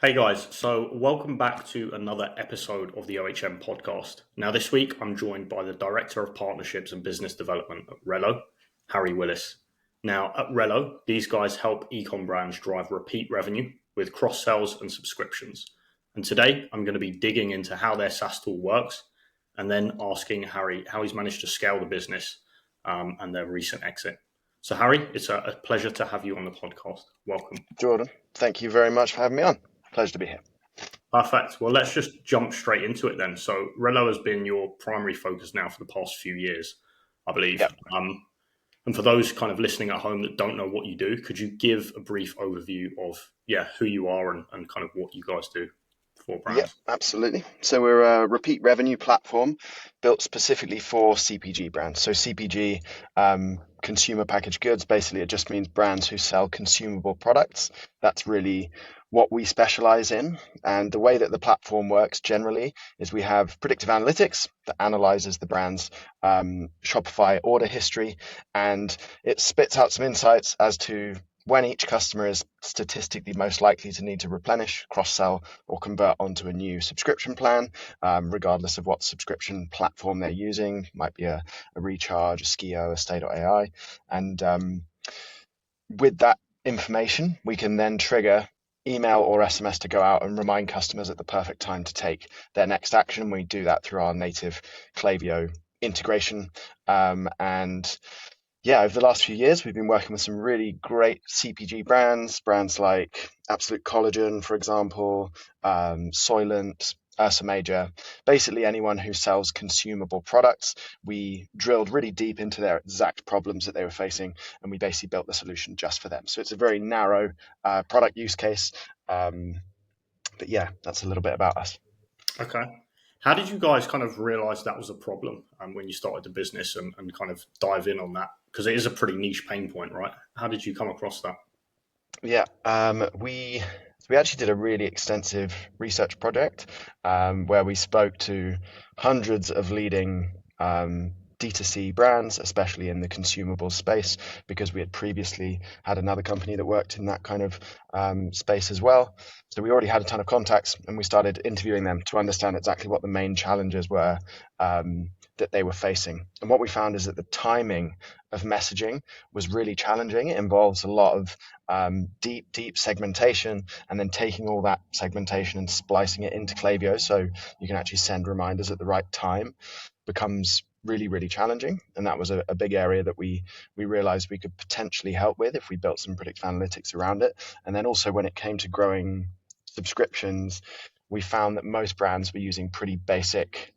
Hey guys, so welcome back to another episode of the OHM podcast. Now, this week I'm joined by the Director of Partnerships and Business Development at Relo, Harry Willis. Now, at Relo, these guys help eCom brands drive repeat revenue with cross sells and subscriptions. And today I'm going to be digging into how their SaaS tool works and then asking Harry how he's managed to scale the business and their recent exit. So, Harry, it's a pleasure to have you on the podcast. Welcome. Jordan, thank you very much for having me on. Pleasure to be here. Perfect. Well, let's just jump straight into it then. So, Relo has been your primary focus now for the past few years, I believe. Yep. And for those kind of listening at home that don't know what you do, could you give a brief overview of who you are and kind of what you guys do for brands? Yep, absolutely. So we're a repeat revenue platform built specifically for CPG brands. So CPG, consumer packaged goods, basically it just means brands who sell consumable products. That's really what we specialize in. And the way that the platform works generally is we have predictive analytics that analyzes the brand's Shopify order history, and it spits out some insights as to when each customer is statistically most likely to need to replenish, cross-sell, or convert onto a new subscription plan, regardless of what subscription platform they're using. Might be a Recharge, a Skio, a Stay.ai. And with that information, we can then trigger email or SMS to go out and remind customers at the perfect time to take their next action. We do that through our native Klaviyo integration. Over the last few years, we've been working with some really great CPG brands like Absolute Collagen, for example, Soylent, Ursa Major, basically anyone who sells consumable products. We drilled really deep into their exact problems that they were facing, and we basically built the solution just for them. So it's a very narrow product use case. But yeah, that's a little bit about us. Okay. How did you guys kind of realize that was a problem when you started the business and kind of dive in on that? Because it is a pretty niche pain point, right? How did you come across that? Yeah, we actually did a really extensive research project where we spoke to hundreds of leading D2C brands, especially in the consumable space, because we had previously had another company that worked in that kind of space as well. So we already had a ton of contacts, and we started interviewing them to understand exactly what the main challenges were that they were facing. And what we found is that the timing of messaging was really challenging. It involves a lot of deep segmentation, and then taking all that segmentation and splicing it into Klaviyo so you can actually send reminders at the right time becomes really challenging. And that was a big area that we realized we could potentially help with if we built some predictive analytics around it. And then also when it came to growing subscriptions, we found that most brands were using pretty basic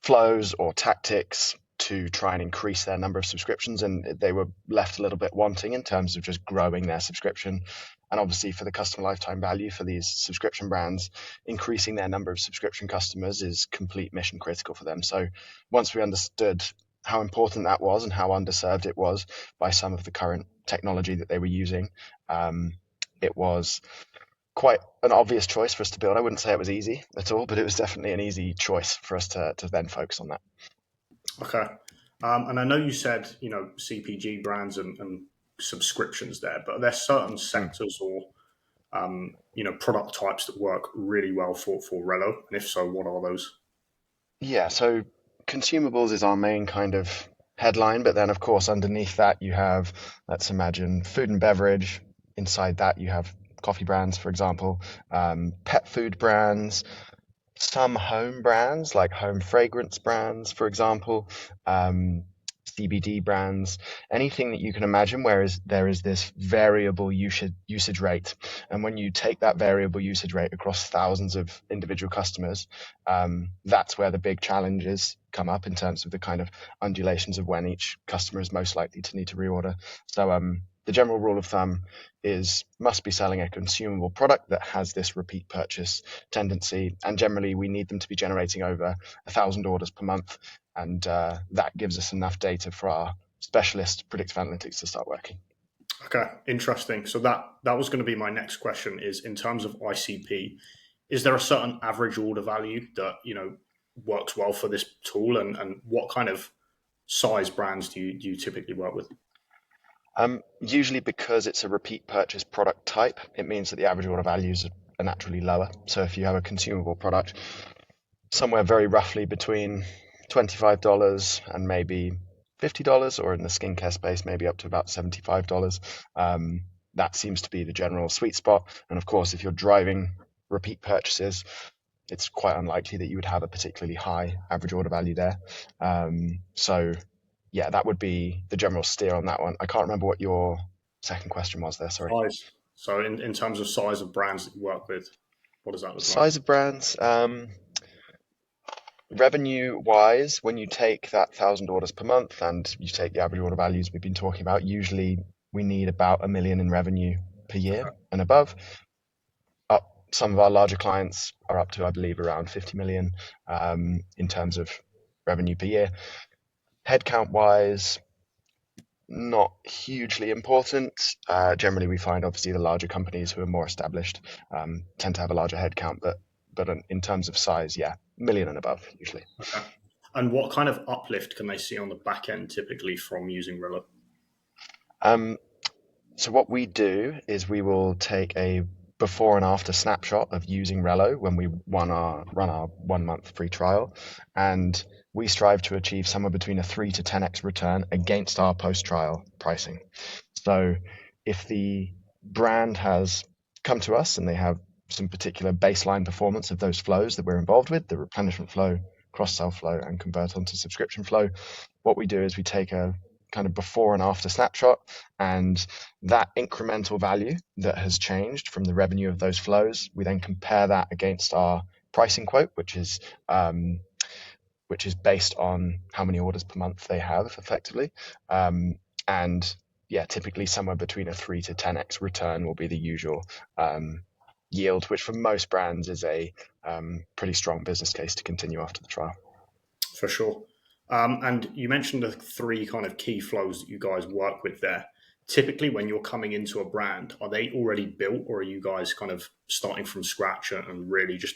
flows or tactics to try and increase their number of subscriptions, and they were left a little bit wanting in terms of just growing their subscription. And obviously for the customer lifetime value for these subscription brands, increasing their number of subscription customers is complete mission critical for them. So once we understood how important that was and how underserved it was by some of the current technology that they were using, it was quite an obvious choice for us to build. I wouldn't say it was easy at all, but it was definitely an easy choice for us to then focus on that. Okay. And I know you said, CPG brands and subscriptions there, but are there certain sectors or, product types that work really well for Relo? And if so, what are those? Yeah, so consumables is our main kind of headline, but then of course underneath that you have, let's imagine, food and beverage. Inside that you have coffee brands, for example, pet food brands, some home brands like home fragrance brands, for example, CBD brands, anything that you can imagine where there is this variable usage rate. And when you take that variable usage rate across thousands of individual customers, that's where the big challenges come up in terms of the kind of undulations of when each customer is most likely to need to reorder. So the general rule of thumb is must be selling a consumable product that has this repeat purchase tendency. And generally, we need them to be generating over 1,000 orders per month. And that gives us enough data for our specialist predictive analytics to start working. Okay, interesting. So that was going to be my next question is in terms of ICP, is there a certain average order value that, works well for this tool and what kind of size brands do you typically work with? Usually because it's a repeat purchase product type, it means that the average order values are naturally lower. So if you have a consumable product, somewhere very roughly between $25 and maybe $50, or in the skincare space, maybe up to about $75. That seems to be the general sweet spot. And of course, if you're driving repeat purchases, it's quite unlikely that you would have a particularly high average order value there. So, yeah, that would be the general steer on that one. I can't remember what your second question was there. Sorry. Size. So in terms of size of brands that you work with, what does that look like? Size of brands. Revenue wise, when you take that 1,000 orders per month and you take the average order values we've been talking about, usually we need about 1 million in revenue per year Okay. and above. Up, some of our larger clients are up to, I believe, around 50 million in terms of revenue per year. Headcount wise, not hugely important. Generally, we find obviously the larger companies who are more established tend to have a larger headcount, but in terms of size, yeah, million and above usually. Okay. And what kind of uplift can they see on the back end typically from using Relo? Um, so what we do is we will take a before and after snapshot of using Relo when we run our 1 month free trial, and we strive to achieve somewhere between a 3 to 10x return against our post trial pricing. So if the brand has come to us and they have some particular baseline performance of those flows that we're involved with, the replenishment flow, cross-sell flow, and convert onto subscription flow, what we do is we take a kind of before and after snapshot, and that incremental value that has changed from the revenue of those flows, we then compare that against our pricing quote, which is based on how many orders per month they have effectively. And yeah, typically somewhere between a 3 to 10x return will be the usual yield, which for most brands is a pretty strong business case to continue after the trial. For sure. And you mentioned the three kind of key flows that you guys work with there. Typically, when you're coming into a brand, are they already built, or are you guys kind of starting from scratch and really just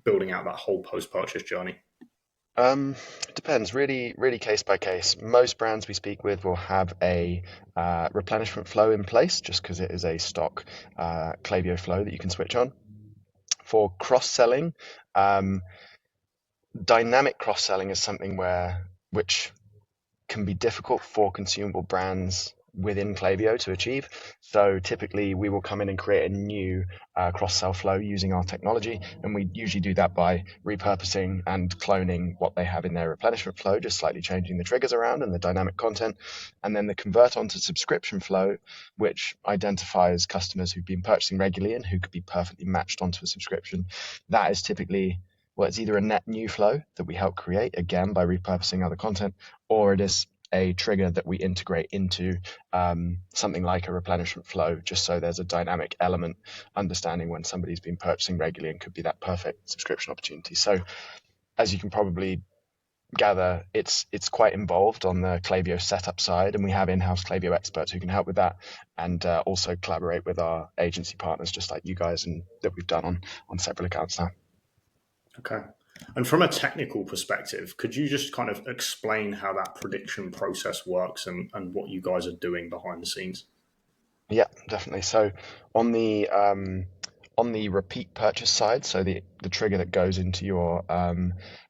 building out that whole post-purchase journey? Depends, really, really case by case. Most brands we speak with will have a replenishment flow in place just because it is a stock Klaviyo flow that you can switch on. For cross-selling, dynamic cross-selling is something which can be difficult for consumable brands within Klaviyo to achieve. So typically we will come in and create a new cross-sell flow using our technology, and we usually do that by repurposing and cloning what they have in their replenishment flow, just slightly changing the triggers around and the dynamic content. And then the convert onto subscription flow, which identifies customers who've been purchasing regularly and who could be perfectly matched onto a subscription. That is typically, well, it's either a net new flow that we help create, again, by repurposing other content, or it is a trigger that we integrate into something like a replenishment flow, just so there's a dynamic element, understanding when somebody's been purchasing regularly and could be that perfect subscription opportunity. So as you can probably gather, it's quite involved on the Klaviyo setup side, and we have in-house Klaviyo experts who can help with that, and also collaborate with our agency partners, just like you guys, and that we've done on several accounts now. Okay. And from a technical perspective, could you just kind of explain how that prediction process works and what you guys are doing behind the scenes? Yeah, definitely. So on the repeat purchase side, so the trigger that goes into your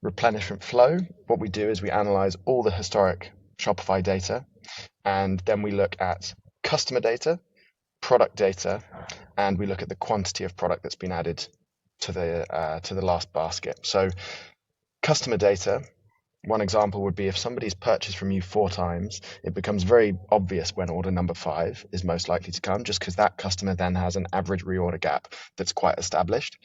replenishment flow, what we do is we analyze all the historic Shopify data, and then we look at customer data, product data, and we look at the quantity of product that's been added to the last basket. So customer data, one example would be if somebody's purchased from you 4 times, it becomes very obvious when order number 5 is most likely to come, just because that customer then has an average reorder gap that's quite established.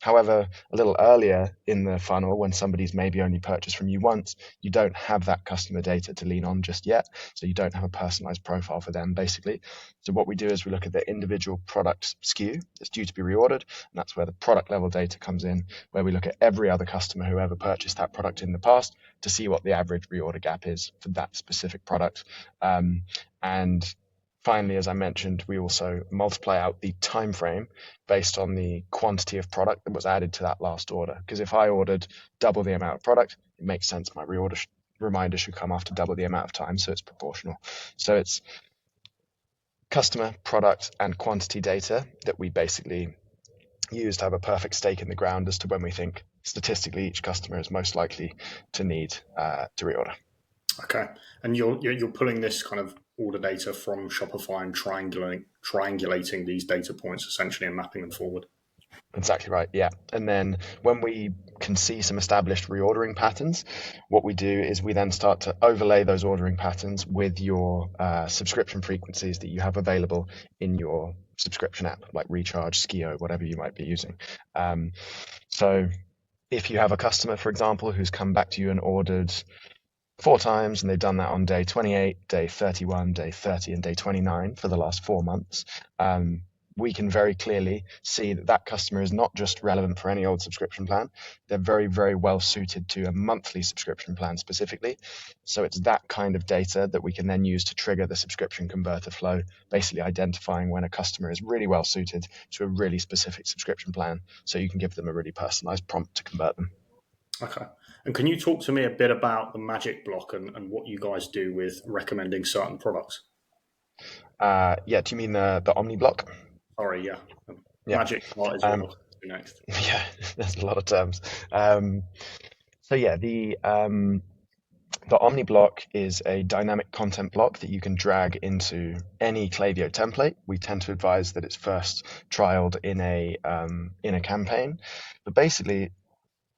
However, a little earlier in the funnel, when somebody's maybe only purchased from you once, you don't have that customer data to lean on just yet. So you don't have a personalized profile for them, basically. So what we do is we look at the individual product SKU that's due to be reordered, and that's where the product level data comes in, where we look at every other customer who ever purchased that product in the past to see what the average reorder gap is for that specific product. And finally, as I mentioned, we also multiply out the time frame based on the quantity of product that was added to that last order. Because if I ordered double the amount of product, it makes sense my reorder reminder should come after double the amount of time, so it's proportional. So customer, product, and quantity data that we basically use to have a perfect stake in the ground as to when we think statistically each customer is most likely to need to reorder. Okay, and you're pulling this kind of order data from Shopify and triangulating these data points essentially and mapping them forward. Exactly right, yeah. And then when we can see some established reordering patterns, what we do is we then start to overlay those ordering patterns with your subscription frequencies that you have available in your subscription app, like Recharge, Skio, whatever you might be using. So if you have a customer, for example, who's come back to you and ordered 4 times, and they've done that on day 28, day 31, day 30, and day 29 for the last 4 months, we can very clearly see that that customer is not just relevant for any old subscription plan. They're very, very well suited to a monthly subscription plan specifically. So it's that kind of data that we can then use to trigger the subscription converter flow, basically identifying when a customer is really well suited to a really specific subscription plan. So you can give them a really personalized prompt to convert them. Okay. And can you talk to me a bit about the magic block and what you guys do with recommending certain products? Yeah, do you mean the Omni block? Sorry, yeah. Yeah. Magic part is what Um, I'll do next. yeah, there's a lot of terms. So yeah, the Omni block is a dynamic content block that you can drag into any Klaviyo template. We tend to advise that it's first trialed in a campaign, but basically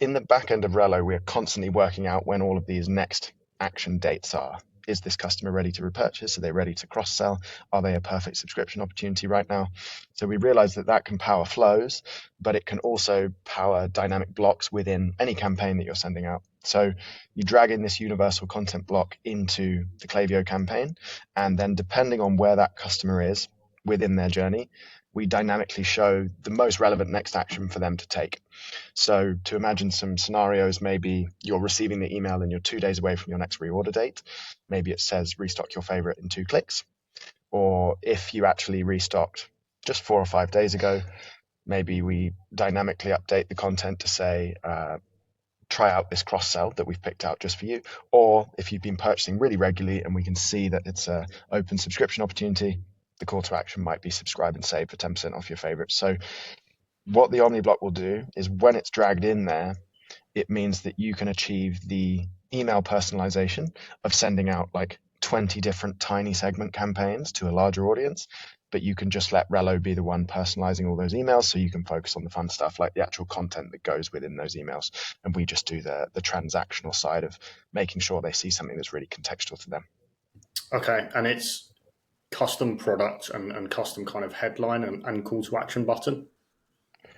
in the back end of Relo, we are constantly working out when all of these next action dates are. Is this customer ready to repurchase? Are they ready to cross sell? Are they a perfect subscription opportunity right now? So we realize that that can power flows, but it can also power dynamic blocks within any campaign that you're sending out. So you drag in this universal content block into the Klaviyo campaign, and then depending on where that customer is within their journey, we dynamically show the most relevant next action for them to take. So to imagine some scenarios, maybe you're receiving the email and you're 2 days away from your next reorder date. Maybe it says restock your favorite in 2 clicks. Or if you actually restocked just 4 or 5 days ago, maybe we dynamically update the content to say, try out this cross sell that we've picked out just for you. Or if you've been purchasing really regularly and we can see that it's an open subscription opportunity, the call to action might be subscribe and save for 10% off your favorites. So what the Omni block will do is when it's dragged in there, it means that you can achieve the email personalization of sending out like 20 different tiny segment campaigns to a larger audience, but you can just let Relo be the one personalizing all those emails so you can focus on the fun stuff like the actual content that goes within those emails. And we just do the transactional side of making sure they see something that's really contextual to them. Okay, and it's custom product and custom kind of headline and call to action button.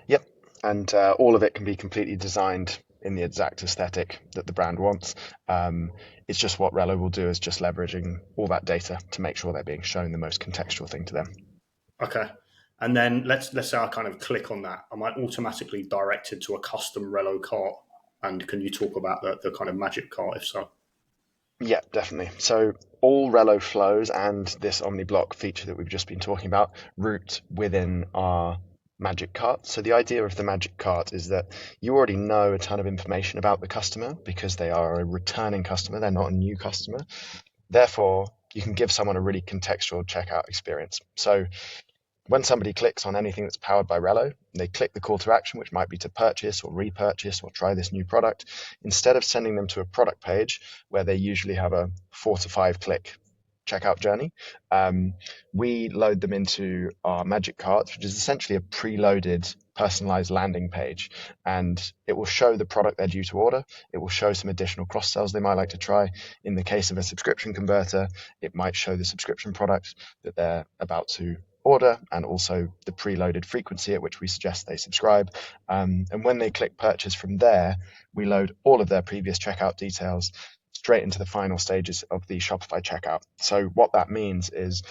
Yep. And all of it can be completely designed in the exact aesthetic that the brand wants. It's just what Relo will do is just leveraging all that data to make sure they're being shown the most contextual thing to them. Okay. And then let's say I kind of click on that. Am I automatically directed to a custom Relo cart? And can you talk about the kind of magic cart if so? Yeah, definitely. So all Relo flows and this Omni block feature that we've just been talking about root within our Magic Cart. So the idea of the Magic Cart is that you already know a ton of information about the customer because they are a returning customer, they're not a new customer. Therefore, you can give someone a really contextual checkout experience. So when somebody clicks on anything that's powered by Relo, they click the call to action, which might be to purchase or repurchase or try this new product. Instead of sending them to a product page where they usually have a 4 to 5 click checkout journey, we load them into our Magic Carts, which is essentially a preloaded personalized landing page, and it will show the product they're due to order. It will show some additional cross sells they might like to try. In the case of a subscription converter, it might show the subscription product that they're about to order and also the preloaded frequency at which we suggest they subscribe. And when they click purchase from there, we load all of their previous checkout details straight into the final stages of the Shopify checkout. So what that means is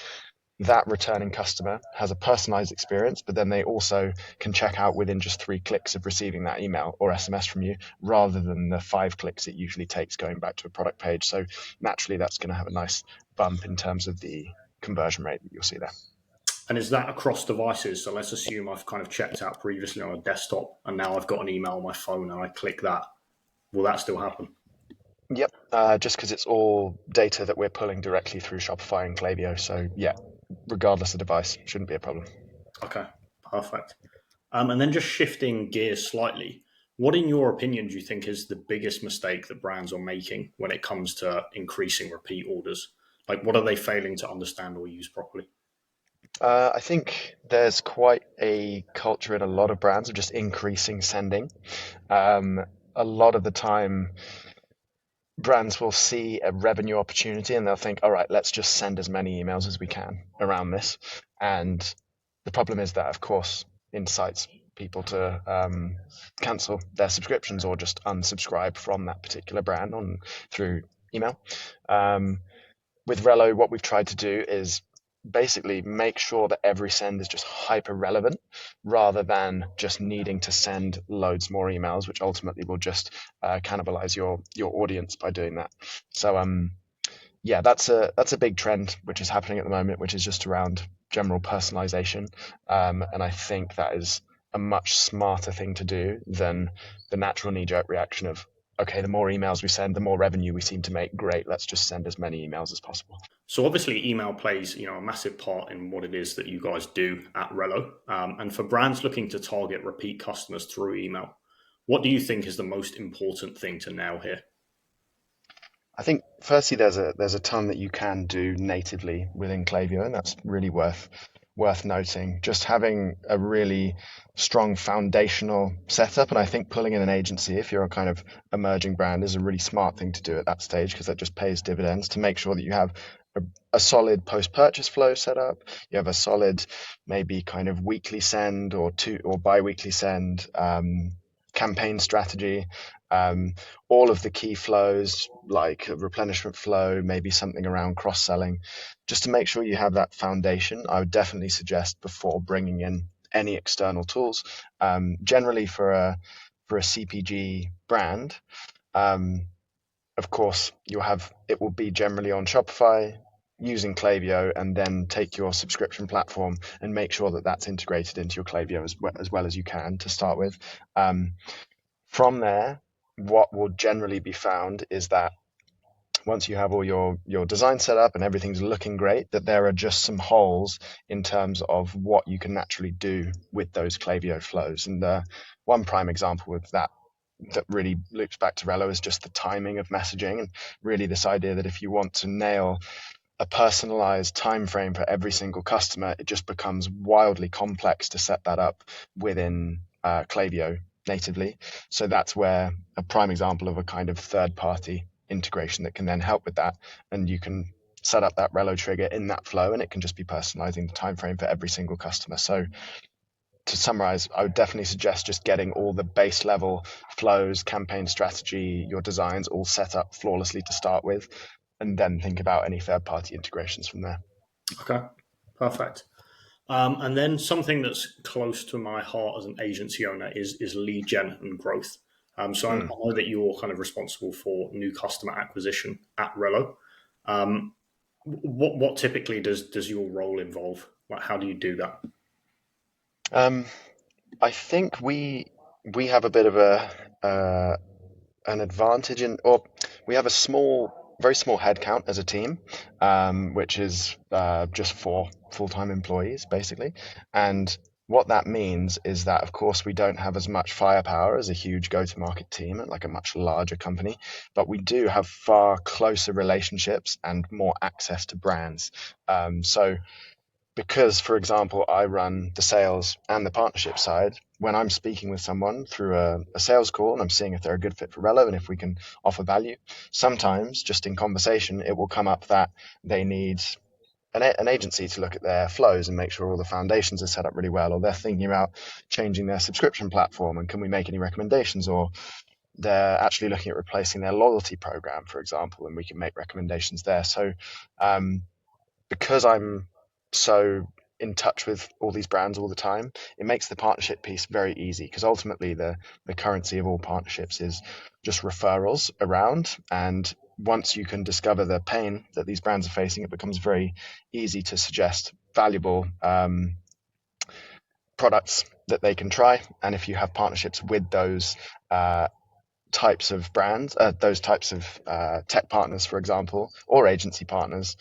that returning customer has a personalized experience, but then they also can check out within just 3 clicks of receiving that email or SMS from you, rather than the 5 clicks it usually takes going back to a product page. So naturally, that's going to have a nice bump in terms of the conversion rate that you'll see there. And is that across devices? So let's assume I've kind of checked out previously on a desktop and now I've got an email on my phone and I click that. Will that still happen? Yep, just because it's all data that we're pulling directly through Shopify and Klaviyo. So yeah, regardless of device, shouldn't be a problem. Okay, perfect. And then just shifting gears slightly, what, in your opinion, do you think is the biggest mistake that brands are making when it comes to increasing repeat orders? Like, what are they failing to understand or use properly? I think there's quite a culture in a lot of brands of just increasing sending. Um, a lot of the time, brands will see a revenue opportunity and they'll think, all right, let's just send as many emails as we can around this. And the problem is that, of course, incites people to cancel their subscriptions or just unsubscribe from that particular brand on through email. Um, with Relo, what we've tried to do is basically make sure that every send is just hyper relevant rather than just needing to send loads more emails, which ultimately will just cannibalize your audience by doing that. So yeah, that's a big trend which is happening at the moment, which is just around general personalization, and I think that is a much smarter thing to do than the natural knee-jerk reaction of, okay, the more emails we send, the more revenue we seem to make. Great, let's just send as many emails as possible. So obviously, email plays a massive part in what it is that you guys do at Relo. And for brands looking to target repeat customers through email, what do you think is the most important thing to nail here? I think firstly there's a ton that you can do natively within Klaviyo, and that's really worth noting. Just having a really strong foundational setup, and I think pulling in an agency if you're a kind of emerging brand is a really smart thing to do at that stage because that just pays dividends to make sure that you have a solid post-purchase flow set up. You have a solid maybe kind of weekly send or two or bi-weekly send campaign strategy, um, all of the key flows like a replenishment flow, maybe something around cross selling, just to make sure you have that foundation. I would definitely suggest before bringing in any external tools. Generally, for a CPG brand, um, of course, you'll have it will be generally on Shopify using Klaviyo, and then take your subscription platform and make sure that that's integrated into your Klaviyo as well as you can to start with. Um, from there, what will generally be found is that once you have all your design set up and everything's looking great, that there are just some holes in terms of what you can naturally do with those Klaviyo flows. And one prime example of that that really loops back to Relo is just the timing of messaging, and really this idea that if you want to nail a personalized time frame for every single customer, it just becomes wildly complex to set that up within Klaviyo natively. So that's where a prime example of a kind of third party integration that can then help with that. And you can set up that Relo trigger in that flow, and it can just be personalizing the time frame for every single customer. So to summarize, I would definitely suggest just getting all the base level flows, campaign strategy, your designs all set up flawlessly to start with, and then think about any third party integrations from there. Okay, perfect. And then something that's close to my heart as an agency owner is lead gen and growth. So I Mm. know that you're kind of responsible for new customer acquisition at Relo. Um, what typically does your role involve? Like, how do you do that? Um, I think we have a bit of a an advantage in, or we have a very small headcount as a team, which is just 4 full-time employees, basically. And what that means is that, of course, we don't have as much firepower as a huge go-to-market team at like a much larger company, but we do have far closer relationships and more access to brands. So because, for example, I run the sales and the partnership side, when I'm speaking with someone through a sales call and I'm seeing if they're a good fit for Relo and if we can offer value, sometimes just in conversation, it will come up that they need an agency to look at their flows and make sure all the foundations are set up really well, or they're thinking about changing their subscription platform and can we make any recommendations, or they're actually looking at replacing their loyalty program, for example, and we can make recommendations there. So um, because I'm so in touch with all these brands all the time, it makes the partnership piece very easy because ultimately the currency of all partnerships is just referrals around. And once you can discover the pain that these brands are facing, it becomes very easy to suggest valuable products that they can try. And if you have partnerships with those types of brands, those types of tech partners, for example, or agency partners,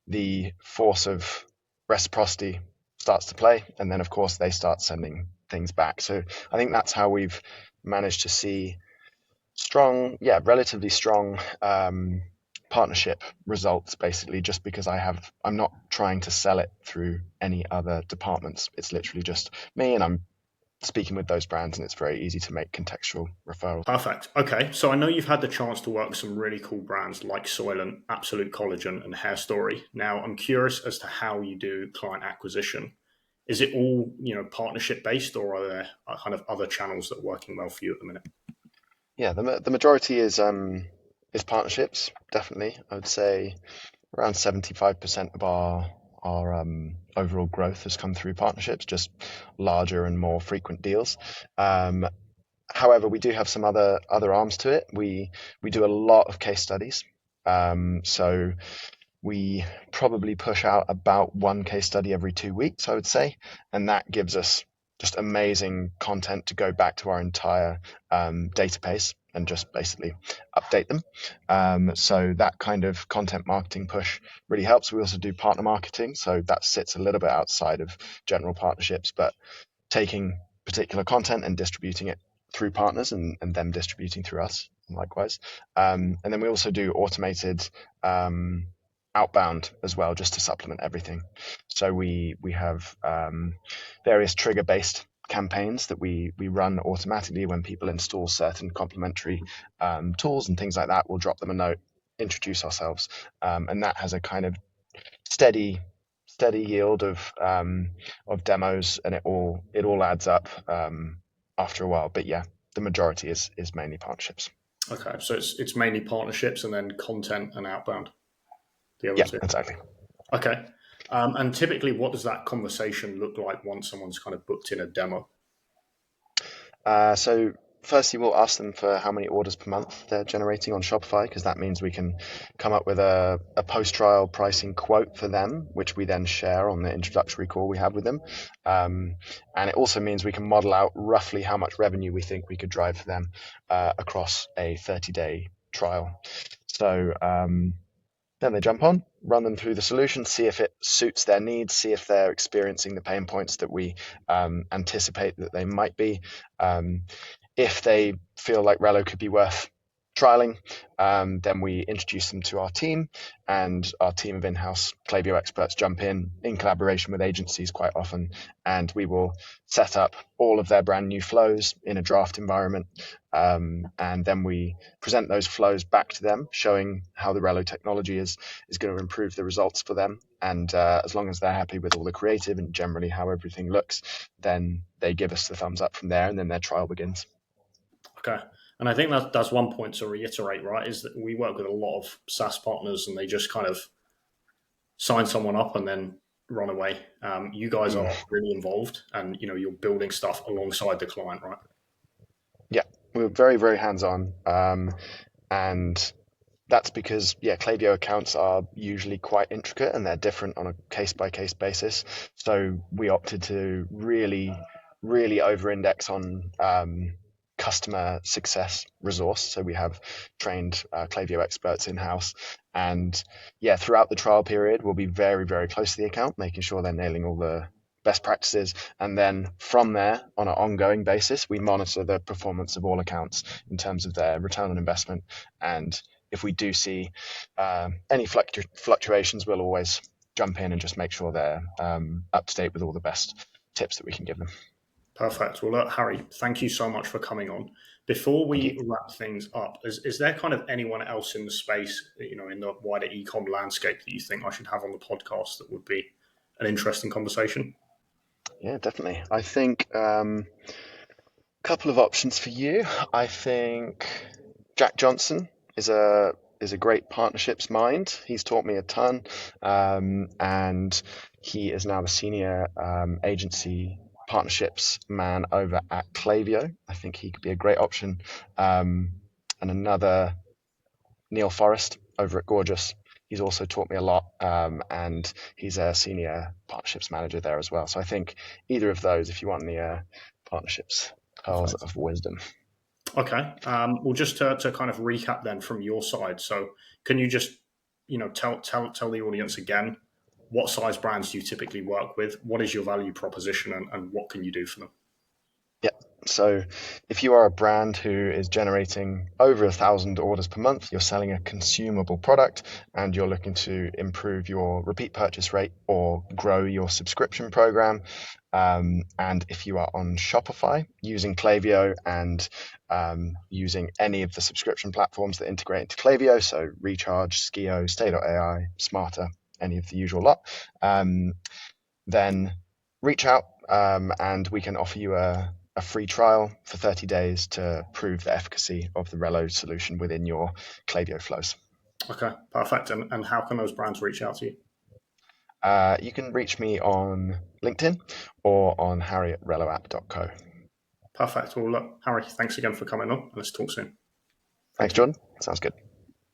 the force of reciprocity starts to play, and then of course they start sending things back. So I think that's how we've managed to see strong, relatively strong partnership results, basically, just because I'm not trying to sell it through any other departments. It's literally just me, and I'm speaking with those brands, and it's very easy to make contextual referrals. Perfect. Okay, so I know you've had the chance to work with some really cool brands like Soylent, Absolute Collagen, and Hair Story. Now, I'm curious as to how you do client acquisition. Is it all partnership based, or are there kind of other channels that are working well for you at the minute? Yeah, the majority is partnerships, definitely. I would say around 75% of our overall growth has come through partnerships, just larger and more frequent deals. Um, However, we do have some other arms to it. We do a lot of case studies. So we probably push out about one case study every 2 weeks, I would say, and that gives us just amazing content to go back to our entire database and just basically update them. So that kind of content marketing push really helps. We also do partner marketing, so that sits a little bit outside of general partnerships, but taking particular content and distributing it through partners and them distributing through us, likewise. And then we also do automated outbound as well, just to supplement everything. So we have various trigger based campaigns that we run automatically when people install certain complementary tools and things like that. We'll drop them a note, introduce ourselves, and that has a kind of steady yield of demos, and it all adds up after a while. But yeah, the majority is mainly partnerships. Okay, so it's mainly partnerships and then content and outbound. The other Yeah, two. exactly. Okay. And typically, what does that conversation look like once someone's kind of booked in a demo? So firstly, we'll ask them for how many orders per month they're generating on Shopify, because that means we can come up with a post-trial pricing quote for them, which we then share on the introductory call we have with them. And it also means we can model out roughly how much revenue we think we could drive for them across a 30-day trial. So then they jump on, run them through the solution, see if it suits their needs, see if they're experiencing the pain points that we anticipate that they might be. If they feel like Relo could be worth trialing, then we introduce them to our team, and our team of in-house Klaviyo experts jump in collaboration with agencies quite often, and we will set up all of their brand new flows in a draft environment, and then we present those flows back to them, showing how the Relo technology is going to improve the results for them. And as long as they're happy with all the creative and generally how everything looks, then they give us the thumbs up from there, and then their trial begins. Okay. And I think that's one point to reiterate, right? Is that we work with a lot of SaaS partners and they just kind of sign someone up and then run away. You guys are really involved, and you're building stuff alongside the client, right? Yeah, we're very, very hands-on. And that's because, Klaviyo accounts are usually quite intricate and they're different on a case-by-case basis. So we opted to really, really over-index on customer success resource. So we have trained Klaviyo experts in-house. And throughout the trial period, we'll be very, very close to the account, making sure they're nailing all the best practices. And then from there, on an ongoing basis, we monitor the performance of all accounts in terms of their return on investment. And if we do see any fluctuations, we'll always jump in and just make sure they're up to date with all the best tips that we can give them. Perfect. Well, look, Harry, thank you so much for coming on. Before we wrap things up, is there kind of anyone else in the space, in the wider eCom landscape that you think I should have on the podcast that would be an interesting conversation? Yeah, definitely. I think couple of options for you. I think Jack Johnson is a great partnerships mind. He's taught me a ton, and he is now the senior agency partnerships man over at Klaviyo. I think he could be a great option. And another, Neil Forrest over at Gorgeous. He's also taught me a lot, and he's a senior partnerships manager there as well. So I think either of those, if you want the partnerships pearls of wisdom. Okay. Well, just to kind of recap then from your side. So can you just, tell the audience again what size brands do you typically work with? What is your value proposition, and what can you do for them? Yeah. So if you are a brand who is generating over 1,000 orders per month, you're selling a consumable product and you're looking to improve your repeat purchase rate or grow your subscription program. And if you are on Shopify using Klaviyo and using any of the subscription platforms that integrate into Klaviyo, so Recharge, Skio, Stay.ai, Smarter, any of the usual lot, then reach out and we can offer you a free trial for 30 days to prove the efficacy of the Relo solution within your Klaviyo flows. Okay, perfect. And how can those brands reach out to you? You can reach me on LinkedIn or on harry@reloapp.co. Perfect. Well, look, Harry, thanks again for coming on. Let's talk soon. Thanks, Jordan. Sounds good.